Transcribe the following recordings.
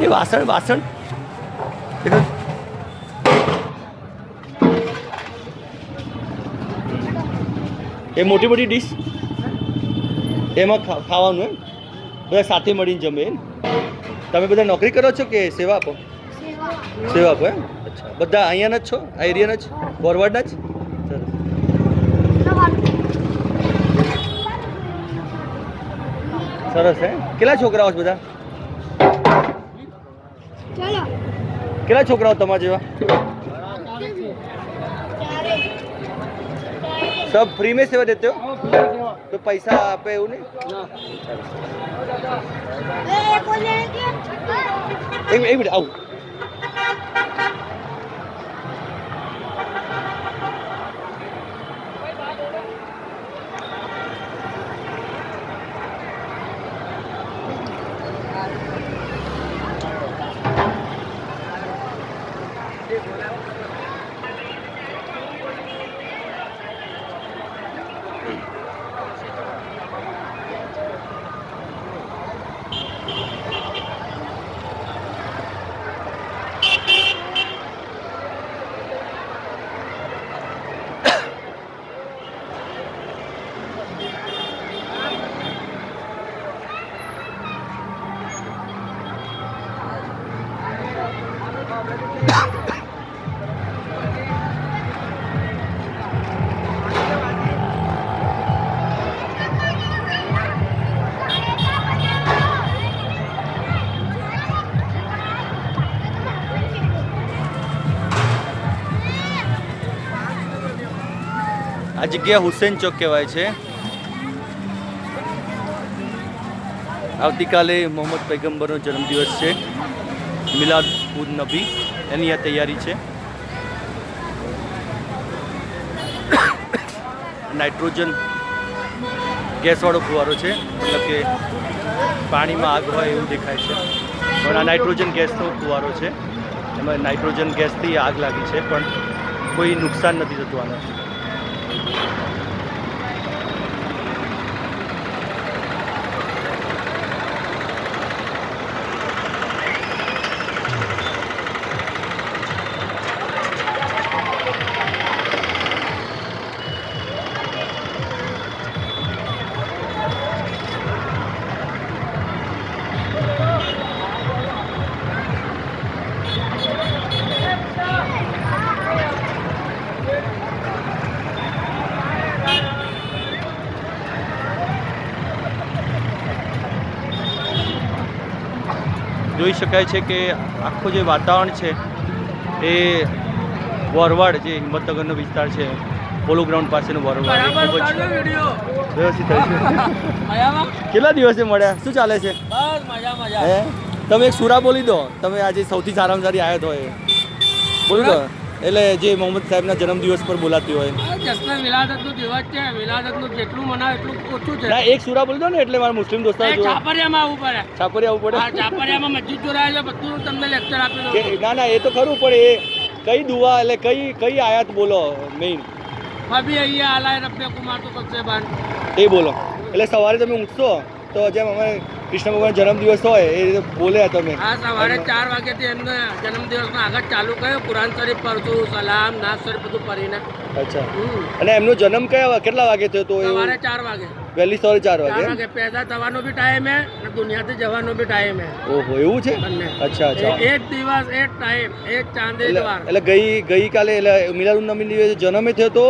એ વાસણ વાસણ એ મોટી મોટી ડીશ એમાં ખાવાનું એમ બધા સાથે મળીને જમે એમ. તમે બધા નોકરી કરો છો કે સેવા આપો? સેવા આપો એમ. અચ્છા, બધા અહીંયાના જ છો? આ એરિયાના જ, ફોરવર્ડના જ? સરસ. હે કેટલા છોકરાઓ છે બધા? કેટલા છોકરાઓ તમારા જેવા? सब फ्री में सेवा देते हो? तो पैसा आप એવું નહીં? એક મિનિટ આવું. આ જગ્યા હુસેન ચોક કહેવાય છે. આવતીકાલે મોહમ્મદ પૈગંબરનો જન્મદિવસ છે, મિલાદ ઉન નબી, એની આ તૈયારી છે. નાઇટ્રોજન ગેસવાળો ફુવારો છે, મતલબ કે પાણીમાં આગ હોય એવું દેખાય છે, પણ આ નાઇટ્રોજન ગેસનો ફુવારો છે. એમાં નાઇટ્રોજન ગેસથી આગ લાગી છે, પણ કોઈ નુકસાન નથી થતું આનાથી. જોઈ શકાય છે કે આખું જે વાતાવરણ છે એ વરવાડ, જે હિંમતનગરનો વિસ્તાર છે, પોલો ગ્રાઉન્ડ પાસેનું વરવાડ, ખૂબ જ વ્યવસ્થિત થાય છે. કેટલા દિવસે મળ્યા? શું ચાલે છે? હે તમે એક સુરા બોલી દો, તમે આજે સૌથી સારામાં સારી આયત હોય બોલી દો, એટલે જે મોહમ્મદ સાહેબના જન્મદિવસ પર બોલાતી હોય. વિલાદતનો દિવસ છે, વિલાદતનું જેટલું મનાવે એટલું ઓછું છે. ના, એક સુરા બોલી દો ને, એટલે મારા મુસ્લિમ દોસ્તારો જો છાપરિયામાં આવવું પડે. છાપરિયા આવવું પડે. છાપરિયામાં મસ્જિદ જોડાય છે, બધું તમને લેક્ચર આપી દઉં. ના ના, એ તો ખરું, પણ એ કઈ દુઆ એટલે કઈ આયાત બોલો મેઇન? અભી અહીંયા આલાય રબ્બે કુમાર તો કબસે બાન, એ બોલો. એટલે સવારે તમે ઉઠશો તો જેમ અમારે કૃષ્ણ ભગવાન જન્મદિવસ હોય એ રીતે બોલ્યા તમે? હા, સવારે 4 વાગ્યાથી એમને જન્મદિવસનો આગળ ચાલુ કર્યો. કુરાન શરીફ પડશું, સલામ, નાસ શરીફ બધું પડીને. અચ્છા. અને એમનો જન્મ કેટલા વાગે થયો તો? સવારે 4 વાગે. વહેલી સવારે 4 વાગે. પેદા થવાનો બી ટાઈમ હે અને દુનિયાથી જવાનો બી ટાઈમ હે. ઓહો, એવું છે? અચ્છા અચ્છા. એક દિવસ, એક ટાઈમ, એક ચાંદે વાર. એટલે ગઈકાલે એટલે મિલાદુન નબી દિવસે જન્મે થયો તો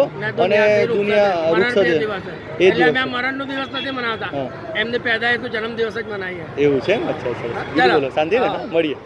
અને દુનિયા વૃક્ષ છે એ દિવસ. અમે મરણનો દિવસ નથી મનાવતા, એમની પેદાઈશનો જન્મદિવસ જ મનાવીએ. એવું છે? અચ્છા સરસ. બોલો, શાંતિ ને? મળીએ.